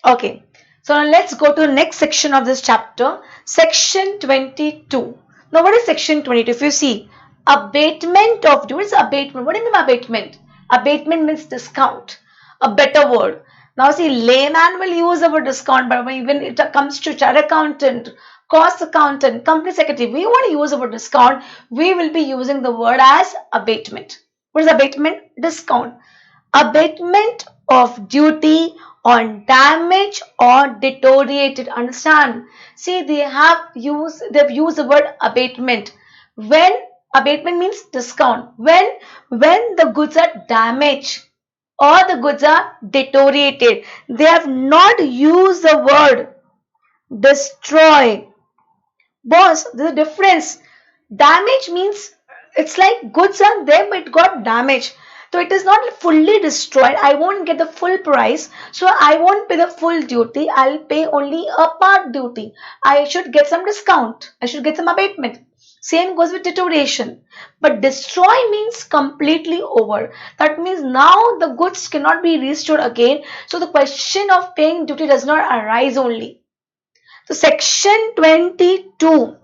Okay, so now let's go to the next section of this chapter, section 22. Now, what is section 22? If you see, abatement of duty. What is abatement? What do you mean by abatement? Abatement means discount, a better word. Now, see, layman will use the word discount, but when it comes to chartered accountant, cost accountant, company secretary, we want to use the word discount. We will be using the word as abatement. What is abatement? Discount. Abatement of duty on damage or deteriorated. Understand? See, they've used the word abatement. When abatement means discount. When the goods are damaged or the goods are deteriorated, they have not used the word destroy. Boss, there's a difference. Damage means it's like goods are there but it got damaged. So it is not fully destroyed. I won't get the full price. So I won't pay the full duty. I'll pay only a part duty. I should get some discount. I should get some abatement. Same goes with deterioration. But destroy means completely over. That means now the goods cannot be restored again. So the question of paying duty does not arise only. So section 22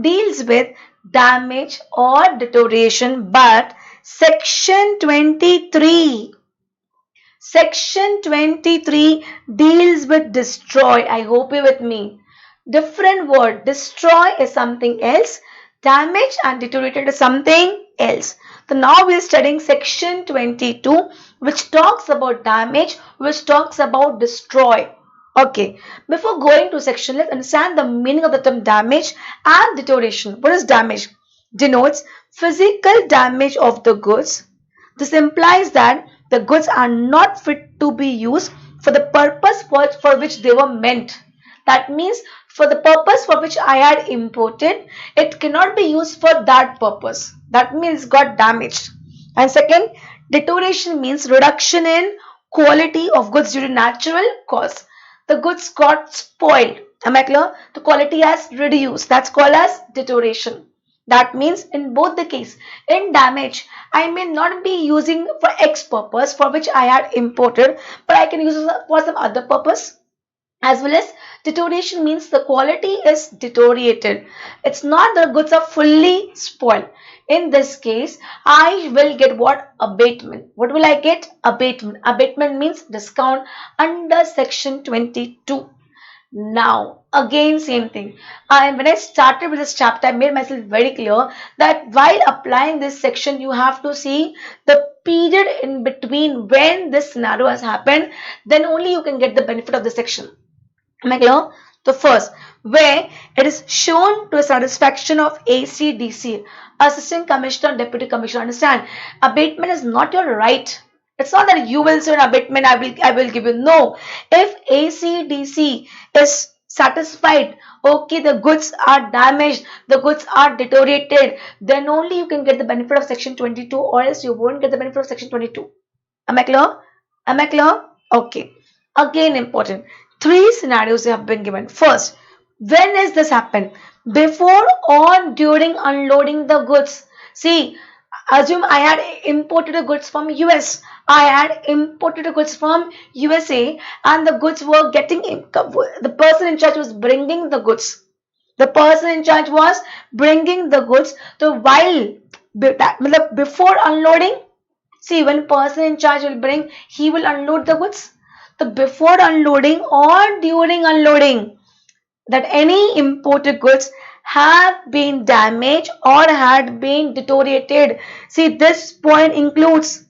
deals with damage or deterioration, but section 23 deals with destroy. I hope you're with me. Different word. Destroy is something else. Damage and deteriorated is something else. So now we're studying section 22, which talks about damage, which talks about destroy. Okay, before going to section, let's understand the meaning of the term damage and deterioration. What is damage? Denotes physical damage of the goods. This implies that the goods are not fit to be used for the purpose for which they were meant. That means for the purpose for which I had imported, it cannot be used for that purpose. That means it got damaged. And second, deterioration means reduction in quality of goods due to natural cause. The goods got spoiled. Am I clear? The quality has reduced. That's called as deterioration. That means in both the case, in damage, I may not be using for X purpose for which I had imported, but I can use it for some other purpose. As well as deterioration means the quality is deteriorated. It's not the goods are fully spoiled. In this case, I will get what? Abatement. What will I get? Abatement. Abatement means discount under section 22. Now, again, same thing. When I started with this chapter, I made myself very clear that while applying this section, you have to see the period in between when this scenario has happened. Then only you can get the benefit of the section. Am I clear? The first, where it is shown to the satisfaction of ACDC, Assistant Commissioner, Deputy Commissioner. Understand? Abatement is not your right. It's not that you will say an abatement, I will give you. No. If ACDC is satisfied, okay, the goods are damaged, the goods are deteriorated, then only you can get the benefit of section 22, or else you won't get the benefit of section 22. Am I clear? Am I clear? Okay. Again, important. Three scenarios have been given. First, when is this happen? Before or during unloading the goods. See, assume I had imported the goods from US. I had imported the goods from USA, and the goods were getting, the person in charge was bringing the goods. The person in charge was bringing the goods. So while before unloading, see, when person in charge will bring, he will unload the goods. The before unloading or during unloading, that any imported goods have been damaged or had been deteriorated. See, this point includes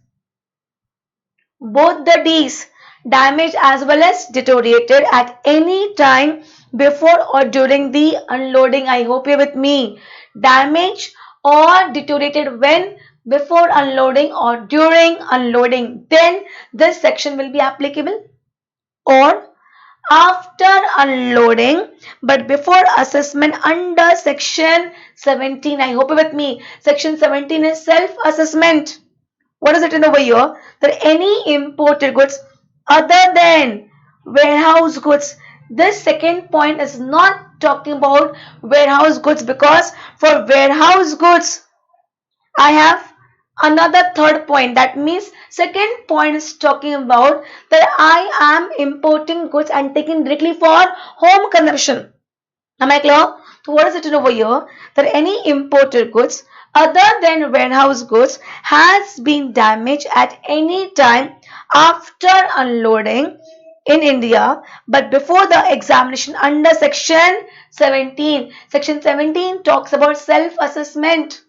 both the D's, damaged as well as deteriorated, at any time before or during the unloading. I hope you're with me. Damaged or deteriorated when? Before unloading or during unloading. Then this section will be applicable. Or after unloading but before assessment under section 17. I hope you're with me. Section 17 is self-assessment. What is it in over here? That any imported goods other than warehouse goods. This second point is not talking about warehouse goods, because for warehouse goods I have another third point. That means second point is talking about that I am importing goods and taking directly for home consumption. Am I clear? So what is it over here? That any imported goods other than warehouse goods has been damaged at any time after unloading in India, but before the examination under section 17. Section 17 talks about self-assessment.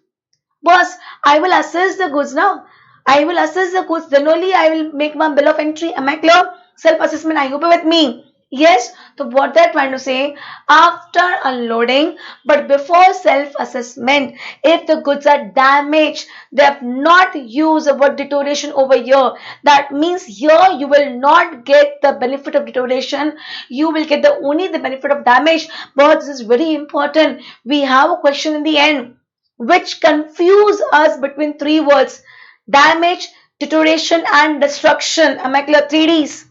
Boss, I will assess the goods now. I will assess the goods, then only I will make my bill of entry. Am I clear? Self-assessment, I hope you with me. Yes, so what they're trying to say, after unloading, but before self-assessment, if the goods are damaged, they have not used the word deterioration over here. That means here you will not get the benefit of deterioration. You will get only the benefit of damage. But this is very important. We have a question in the end which confuse us between three words: damage, deterioration, and destruction. Am I clear? 3Ds.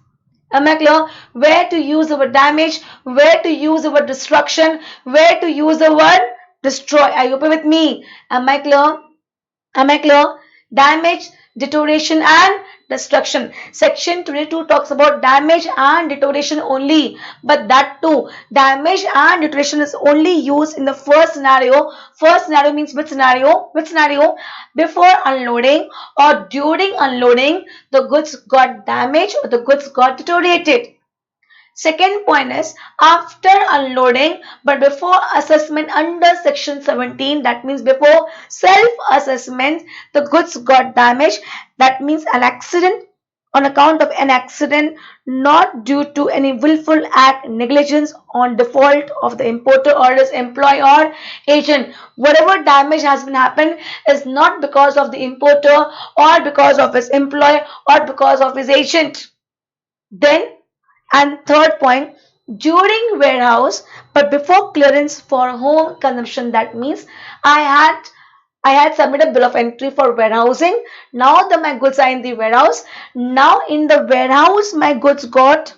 Am I clear? Where to use the word damage, where to use the word destruction, where to use the word destroy. Are you with me? Am I clear? Am I clear? Damage, deterioration, and destruction. Section 22 talks about damage and deterioration only, but that too, damage and deterioration is only used in the first scenario. First scenario means which scenario? Which scenario? Before unloading or during unloading, the goods got damaged or the goods got deteriorated. Second point is after unloading but before assessment under section 17, that means before self-assessment, the goods got damaged. That means an accident, on account of an accident, not due to any willful act, negligence, on default of the importer or his employee or agent. Whatever damage has been happened is not because of the importer or because of his employee or because of his agent. Then, and third point, during warehouse but before clearance for home consumption. That means I had submitted bill of entry for warehousing. Now my goods are in the warehouse. Now in the warehouse my goods got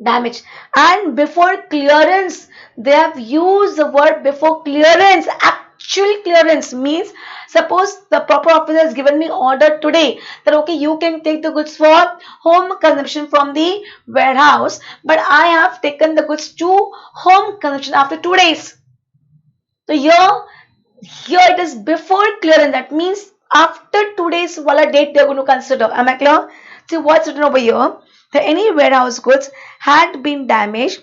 damaged, and before clearance, they have used the word before clearance. Actual clearance means, suppose the proper officer has given me order today that okay, you can take the goods for home consumption from the warehouse, but I have taken the goods to home consumption after 2 days. So here it is before clearance. That means after 2 days wala date they are going to consider. Am I clear? See what's written over here? That any warehouse goods had been damaged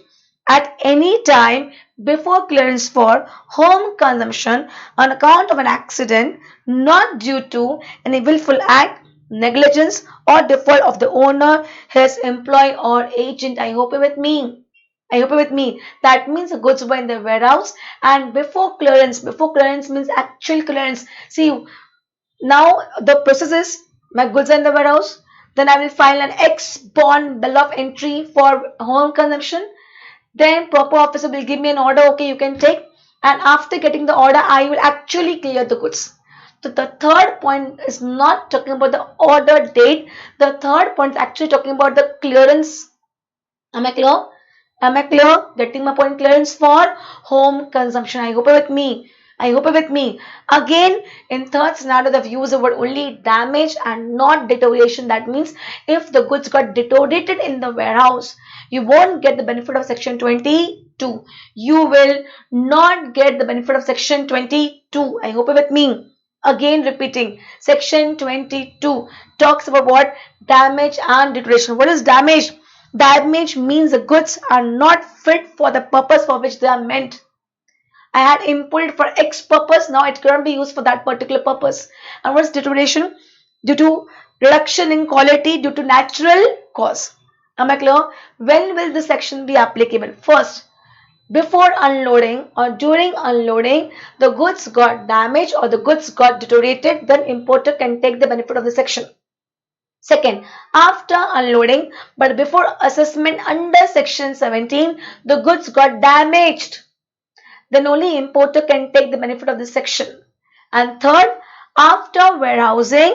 at any time before clearance for home consumption on account of an accident, not due to any willful act, negligence, or default of the owner, his employee, or agent. I hope you're with me. I hope you're with me. That means the goods were in the warehouse and before clearance means actual clearance. See, now the process is my goods are in the warehouse. Then I will file an ex-bond bill of entry for home consumption. Then proper officer will give me an order, okay, you can take. And after getting the order, I will actually clear the goods. So the third point is not talking about the order date. The third point is actually talking about the clearance. Am I clear? Am I clear? Getting my point, clearance for home consumption. I hope you're with me. I hope you're with me. Again, in third scenario, they've used the word only damage and not deterioration. That means if the goods got deteriorated in the warehouse, you won't get the benefit of section 22. You will not get the benefit of section 22. I hope you're with me. Again repeating, section 22 talks about what? Damage and deterioration. What is damage? Damage means the goods are not fit for the purpose for which they are meant. I had imported for X purpose, now it cannot be used for that particular purpose. And what is deterioration? Due to reduction in quality due to natural cause. Am I clear? When will this section be applicable? First, before unloading or during unloading, the goods got damaged or the goods got deteriorated, then importer can take the benefit of the section. Second, after unloading but before assessment under section 17, the goods got damaged, then only importer can take the benefit of this section. And third, after warehousing,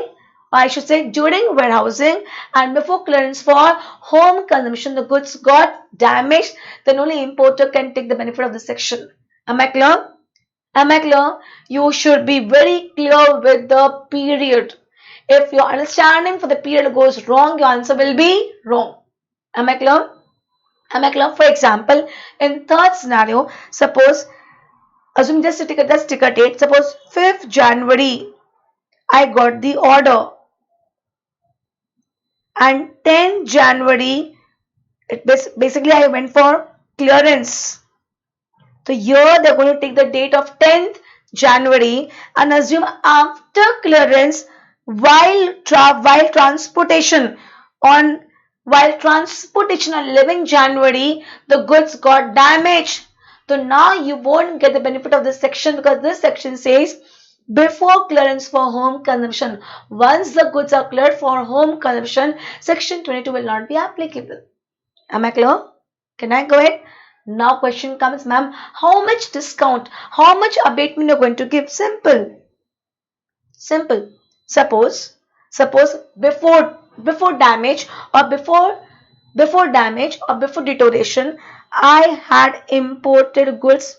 or I should say during warehousing and before clearance for home consumption, the goods got damaged, then only importer can take the benefit of this section. Am I clear? Am I clear? You should be very clear with the period. If your understanding for the period goes wrong, your answer will be wrong. Am I clear? Am I clear? For example, in third scenario, suppose, assume just to take a date, suppose 5th January, I got the order, and 10th January, basically I went for clearance. So here they're going to take the date of 10th January and assume after clearance, while transportation on 11th January, the goods got damaged. So now you won't get the benefit of this section, because this section says before clearance for home consumption. Once the goods are cleared for home consumption, section 22 will not be applicable. Am I clear? Can I go ahead? Now question comes, ma'am, how much discount, how much abatement you're going to give? Simple. Simple. Suppose before damage or before damage or before deterioration, I had imported goods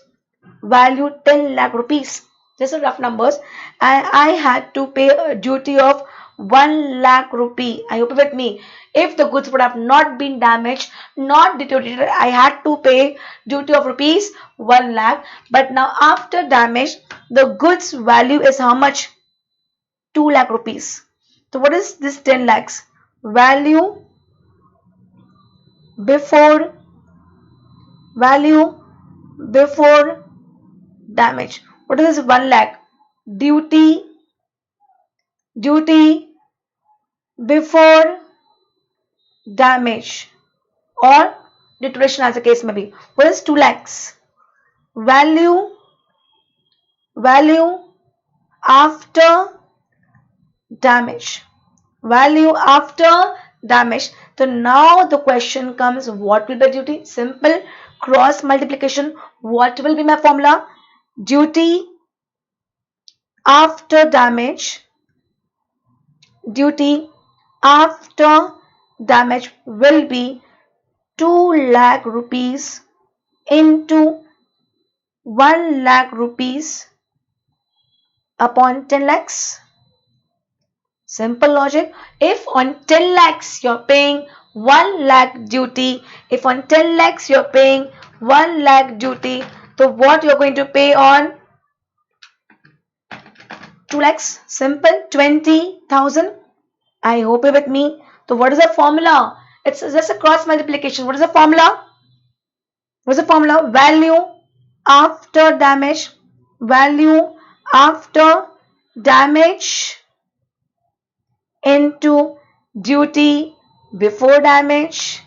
value 10 lakh rupees. Just a rough numbers, and I had to pay a duty of 1 lakh rupee. I hope with me. If the goods would have not been damaged, not deteriorated, I had to pay duty of rupees 1 lakh. But now after damage, the goods value is how much? 2 lakh rupees. So what is this 10 lakhs? Value before damage. What is this 1 lakh? Duty before damage or deterioration, as the case may be. What is 2 lakhs? Value after damage. Value after damage. So now the question comes, what will be duty? Simple cross multiplication. What will be my formula? Duty after damage. Duty after damage will be 2 lakh rupees into 1 lakh rupees upon 10 lakhs. Simple logic. If on 10 lakhs you're paying 1 lakh duty, if on 10 lakhs you're paying 1 lakh duty, so what you're going to pay on 2 lakhs? Simple, 20,000. I hope you're with me. So what is the formula? It's just a cross multiplication. What is the formula? What is the formula? Value after damage. Value after damage into duty before damage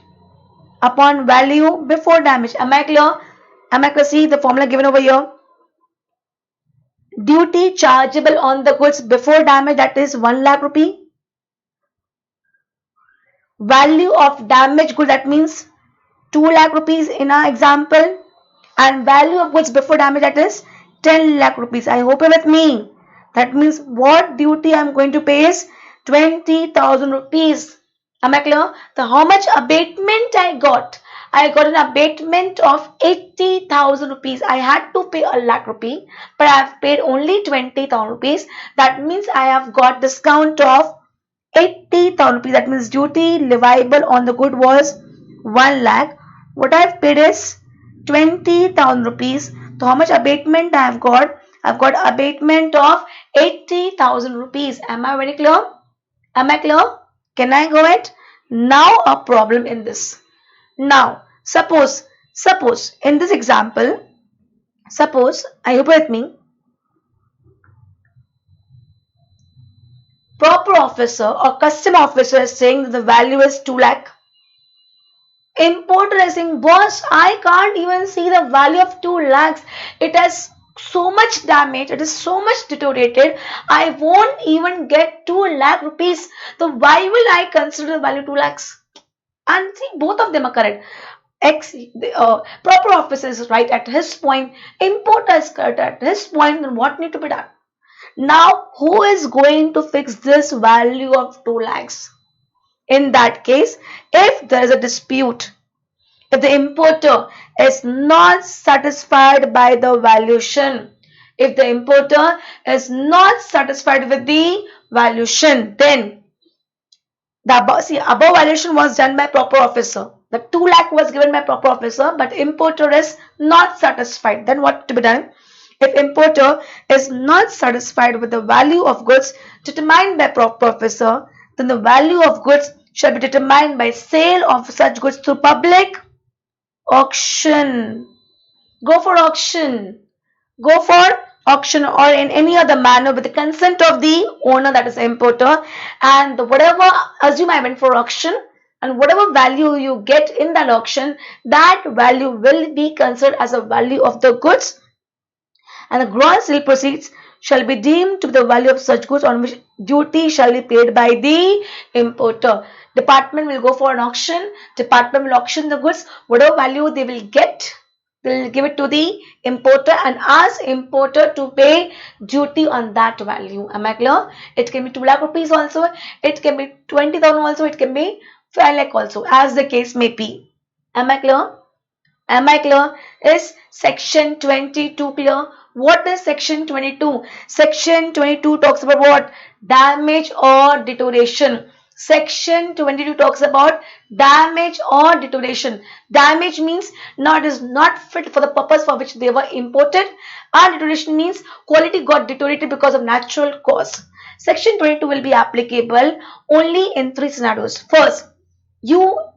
upon value before damage. Am I clear? Am I clear? See the formula given over here. Duty chargeable on the goods before damage, that is 1 lakh rupee. Value of damaged good, that means 2 lakh rupees in our example, and value of goods before damage, that is 10 lakh rupees. I hope you're with me. That means what duty I'm going to pay is 20,000 rupees. Am I clear? So how much abatement I got? I got an abatement of 80,000 rupees. I had to pay a lakh rupee, but I have paid only 20,000 rupees. That means I have got discount of 80,000 rupees. That means duty leviable on the good was 1 lakh. What I have paid is 20,000 rupees. So how much abatement I have got? I've got abatement of 80,000 rupees. Am I very clear? Am I clear? Can I go ahead? Now a problem in this. Now suppose in this example, suppose, I hope with me, proper officer or custom officer is saying that the value is 2 lakh. Importer is saying, boss, I can't even see the value of 2 lakhs. It has so much damage, it is so much deteriorated, I won't even get 2 lakh rupees. So why will I consider the value 2 lakhs? And see, both of them are correct. Proper officer is right at his point, importer is correct at his point. Then what need to be done? Now who is going to fix this value of 2 lakhs? In that case, if there is a dispute, if the importer is not satisfied by the valuation, If the importer is not satisfied with the valuation, then the above valuation was done by proper officer. The 2 lakh was given by proper officer, but importer is not satisfied. Then what to be done? If importer is not satisfied with the value of goods determined by proper officer, then the value of goods shall be determined by sale of such goods through public auction. Go for auction. Go for auction or in any other manner with the consent of the owner, that is importer, and whatever, assume I went for auction, and whatever value you get in that auction, that value will be considered as a value of the goods, and the gross sale proceeds shall be deemed to be the value of such goods on which duty shall be paid by the importer. Department will go for an auction, department will auction the goods, whatever value they will get, they will give it to the importer and ask importer to pay duty on that value. Am I clear? It can be 2 lakh rupees also, it can be 20,000 also, it can be 5 lakh also, as the case may be. Am I clear? Am I clear? Is section 22 clear? What is section 22? Section 22 talks about what? Damage or deterioration. Section 22 talks about damage or deterioration. Damage means now it is not fit for the purpose for which they were imported, and deterioration means quality got deteriorated because of natural cause. Section 22 will be applicable only in 3 scenarios. First,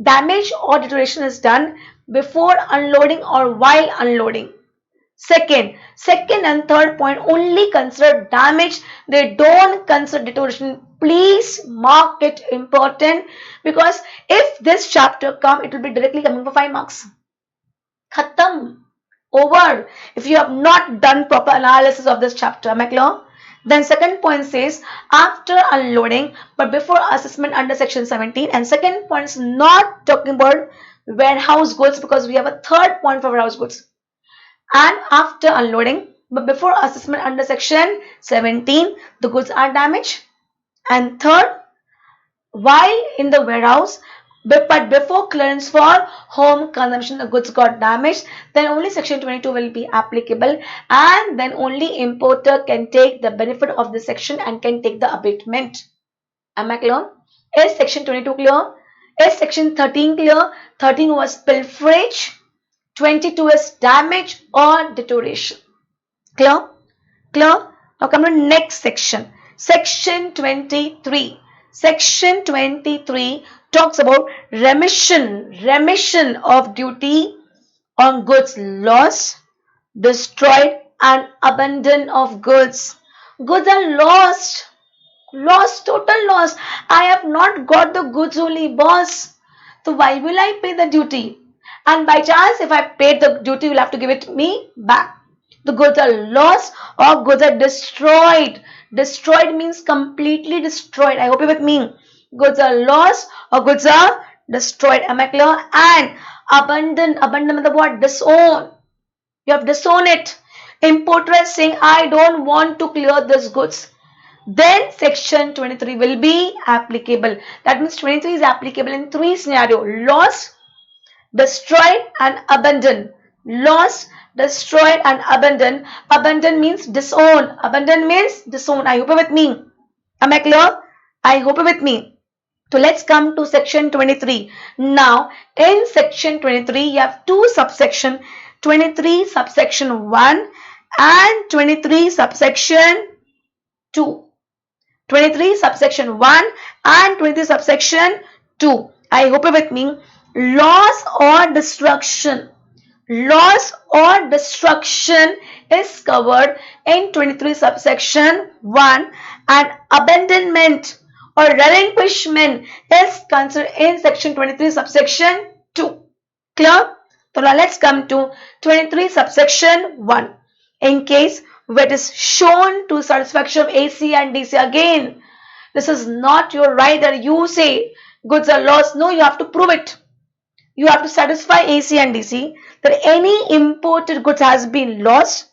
damage or deterioration is done before unloading or while unloading. Second and third point only consider damage, they don't consider deterioration. Please mark it important, because if this chapter come, it will be directly coming for 5 marks. Khatam. Over. If you have not done proper analysis of this chapter. Am I clear? Then second point says after unloading but before assessment under section 17, and second point is not talking about warehouse goods, because we have a third point for warehouse goods. And after unloading but before assessment under section 17, the goods are damaged. And third, while in the warehouse but before clearance for home consumption, the goods got damaged, then only section 22 will be applicable, and then only importer can take the benefit of this section and can take the abatement. Am I clear? Is section 22 clear? Is section 13 clear? 13 was pilferage, 22 is damage or deterioration. Clear? Clear? Now come to next section. Section 23. Section 23 talks about remission of duty on goods lost, destroyed and abandoned of goods. Goods are lost, total loss. I have not got the goods only, boss. So why will I pay the duty? And by chance, if I paid the duty, you will have to give it me back. The goods are lost or goods are destroyed. Destroyed means completely destroyed. I hope you're with me. Goods are lost or goods are destroyed. Am I clear? And abandoned means what? Disown. You have disowned it. Importer is saying, I don't want to clear this goods. Then section 23 will be applicable. That means 23 is applicable in 3 scenarios: lost, destroyed and abandoned. Lost, destroyed and abandoned. Abandoned means disown. Abandoned means disown. I hope you're with me. Am I clear? I hope you're with me. So let's come to section 23. Now in section 23 you have 2 subsection, 23 subsection 1 and 23 subsection 2. 23 subsection 1 and 23 subsection 2. I hope you're with me. Loss or destruction. Loss or destruction is covered in 23 subsection 1, and abandonment or relinquishment is considered in section 23 subsection 2. Clear? So now let's come to 23 subsection 1. In case where it is shown to satisfaction of AC and DC, again this is not your right that you say goods are lost. No, you have to prove it. You have to satisfy AC and DC that any imported goods has been lost,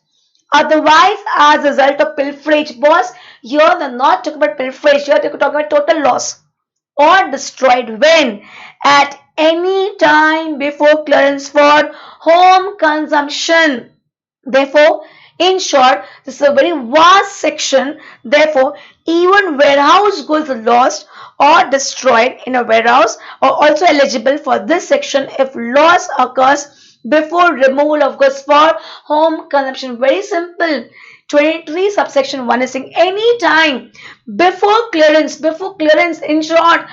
otherwise as a result of pilferage. Boss, here they're not talking about pilferage, here they're talking about total loss, or destroyed when? At any time before clearance for home consumption. Therefore, In short, this is a very vast section. Therefore, even warehouse goods lost or destroyed in a warehouse are also eligible for this section if loss occurs before removal of goods for home consumption. Very simple. 23 subsection 1 is saying any time before clearance, in short,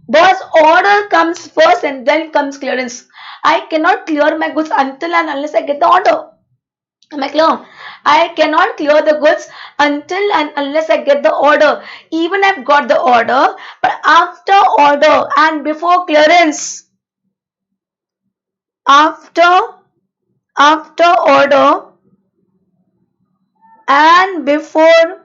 boss, order comes first and then comes clearance. I cannot clear my goods until and unless I get the order. Am I clear? I cannot clear the goods until and unless I get the order. Even I've got the order, but after order and before clearance, after order and before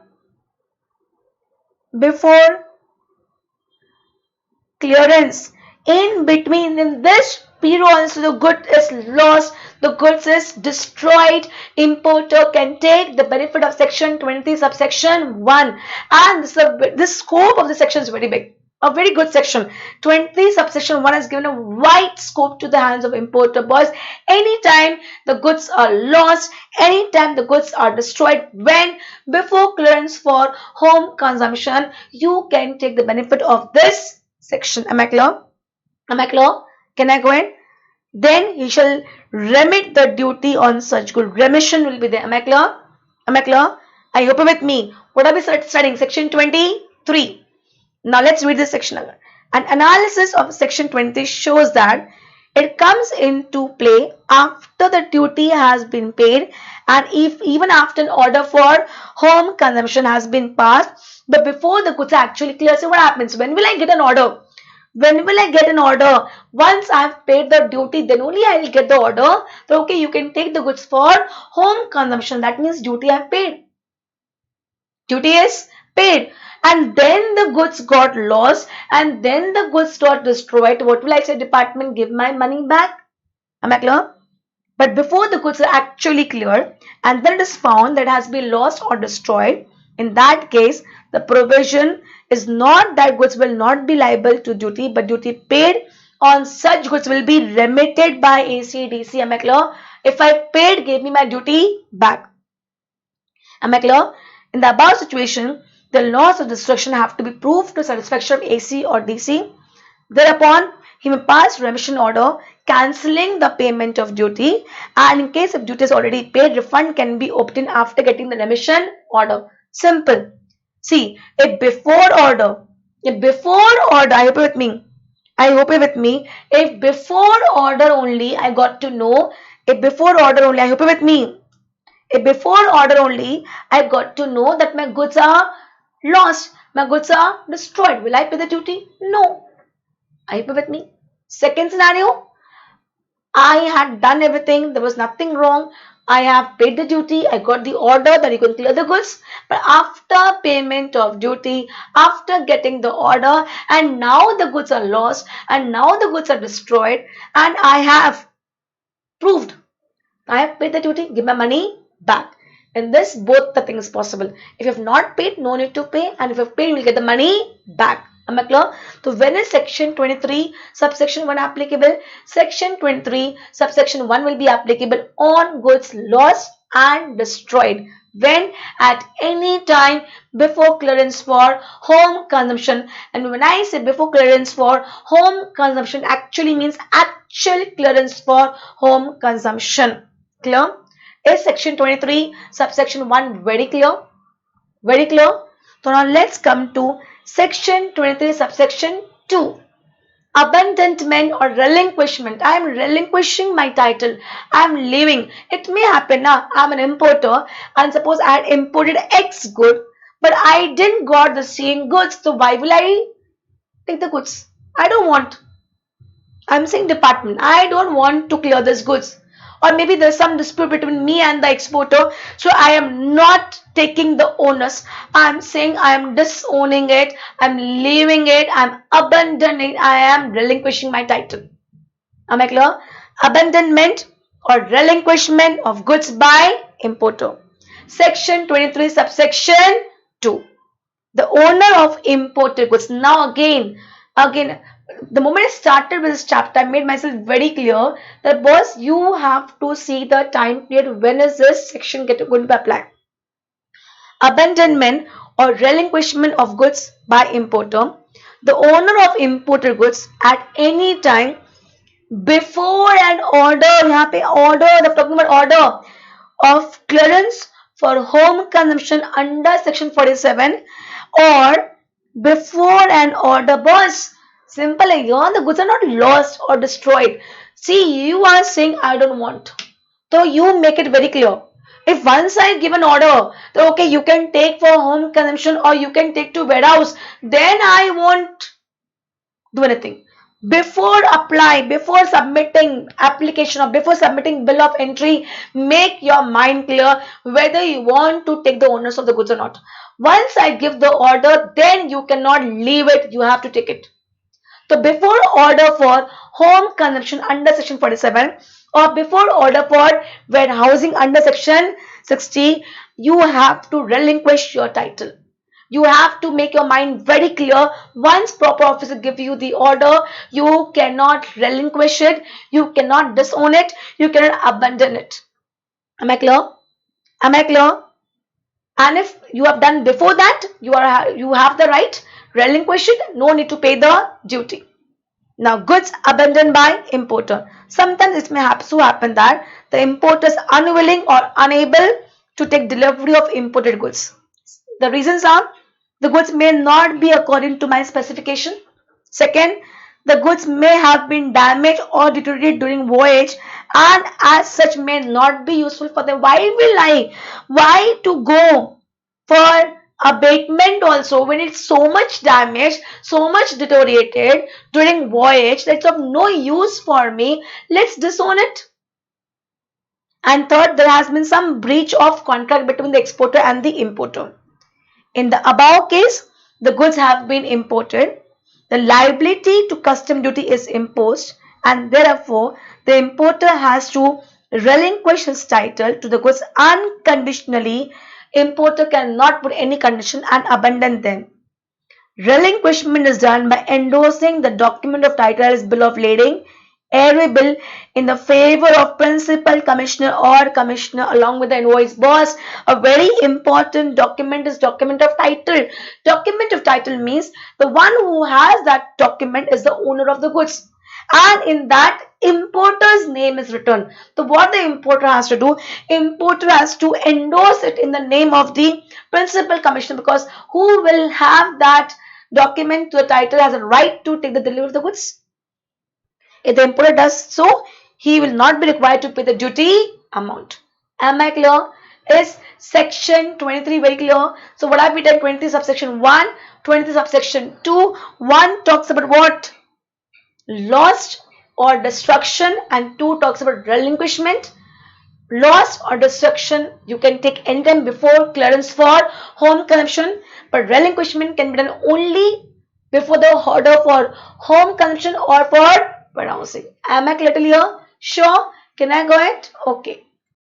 clearance, in between, in this period also the good is lost, the goods is destroyed, importer can take the benefit of section 23 subsection 1, and this scope of the section is very big, a very good section. 23 subsection 1 has given a wide scope to the hands of importer. Boys, anytime the goods are lost, anytime the goods are destroyed, when before clearance for home consumption, you can take the benefit of this section. Am I clear? Am I clear? Can I go in? Then he shall remit the duty on such good. Remission will be there. Am I clear? Am I clear? I hope you're with me. What are we studying? Section 23. Now let's read this section again. An analysis of section 20 shows that it comes into play after the duty has been paid and if even after an order for home consumption has been passed, but before the goods are actually clear. So what happens? When will I get an order? When will I get an order? Once I have paid the duty, then only I will get the order. So, okay, you can take the goods for home consumption. That means duty I have paid. Duty is paid. And then the goods got lost and then the goods got destroyed. What will I say? Department, give my money back. Am I clear? But before the goods are actually cleared and then it is found that it has been lost or destroyed, in that case, the provision is not that goods will not be liable to duty, but duty paid on such goods will be remitted by ACDC. Am I clear? If I paid, give me my duty back. Am I clear? In the above situation, the loss or destruction have to be proved to satisfaction of AC or DC. Thereupon, he may pass remission order cancelling the payment of duty, and in case if duty is already paid, refund can be obtained after getting the remission order. Simple. See, if before order, I hope you're with me. If before order only, I got to know, I hope you're with me. If before order only, I got to know that my goods are lost, my goods are destroyed. Will I pay the duty? No. Are you with me? Second scenario, I had done everything, there was nothing wrong. I have paid the duty, I got the order that you can clear the goods. But after payment of duty, after getting the order, and now the goods are lost, and now the goods are destroyed, and I have proved I have paid the duty, give my money back. In this, both the things possible. If you have not paid, no need to pay, and if you have paid, you will get the money back. Am I clear? So when is section 23 subsection 1 applicable? Section 23 subsection 1 will be applicable on goods lost and destroyed. When? At any time before clearance for home consumption. And when I say before clearance for home consumption, actually means actual clearance for home consumption. Clear? Is section 23 subsection 1 very clear? Very clear? So now let's come to section 23 subsection 2. Abandonment or relinquishment. I am relinquishing my title. I am leaving. It may happen now. I am an importer and suppose I had imported X good, but I didn't got the same goods. So why will I take the goods? I don't want. I am saying department. I don't want to clear this goods. Or maybe there's some dispute between me and the exporter. So I am not taking the onus. I am saying I am disowning it. I am leaving it. I am abandoning it. I am relinquishing my title. Am I clear? Abandonment or relinquishment of goods by importer. Section 23 subsection 2. The owner of imported goods. Now again, The moment I started with this chapter, I made myself very clear that boss, you have to see the time period when is this section going to be applied. Abandonment or relinquishment of goods by importer. The owner of imported goods at any time before an order, यहाँ पे order, they're talking about order of clearance for home consumption under section 47 or before an order, boss. Simple है here, the goods are not lost or destroyed. See, you are saying I don't want. So you make it very clear. If once I give an order that okay, you can take for home consumption or you can take to warehouse, then I won't do anything. Before apply, before submitting application or before submitting bill of entry, make your mind clear whether you want to take the owners of the goods or not. Once I give the order, then you cannot leave it, you have to take it. So before order for home consumption under section 47 or before order for warehousing under section 60, you have to relinquish your title. You have to make your mind very clear. Once proper officer give you the order, you cannot relinquish it, you cannot disown it, you cannot abandon it. Am I clear? Am I clear? And if you have done before that, you have the right, relinquish it, no need to pay the duty. Now, goods abandoned by importer. Sometimes it may happen that the importer is unwilling or unable to take delivery of imported goods. The reasons are the goods may not be according to my specification. Second, the goods may have been damaged or deteriorated during voyage and as such may not be useful for them. Why to go for abatement also when it's so much damaged, so much deteriorated during voyage that's of no use for me? Let's disown it. And third, there has been some breach of contract between the exporter and the importer. In the above case, the goods have been imported, the liability to custom duty is imposed, and therefore the importer has to relinquish his title to the goods unconditionally. Importer cannot put any condition and abandon them. Relinquishment is done by endorsing the document of title as bill of lading, airway bill in the favor of principal commissioner or commissioner along with the invoice. Boss, a very important document is document of title. Document of title means the one who has that document is the owner of the goods, and in that importer's name is written. So what the importer has to do, importer has to endorse it in the name of the principal commissioner, because who will have that document to the title has a right to take the delivery of the goods. If the importer does so, he will not be required to pay the duty amount. Am I clear? Is section 23 very clear? So what have we done? 23 subsection 1, 23 subsection 2. 1 talks about what? Lost or destruction, and 2 talks about relinquishment. Loss or destruction you can take anytime before clearance for home consumption, but relinquishment can be done only before the order for home consumption or for warehousing. Am I clear here? Sure? Can I go ahead? Okay.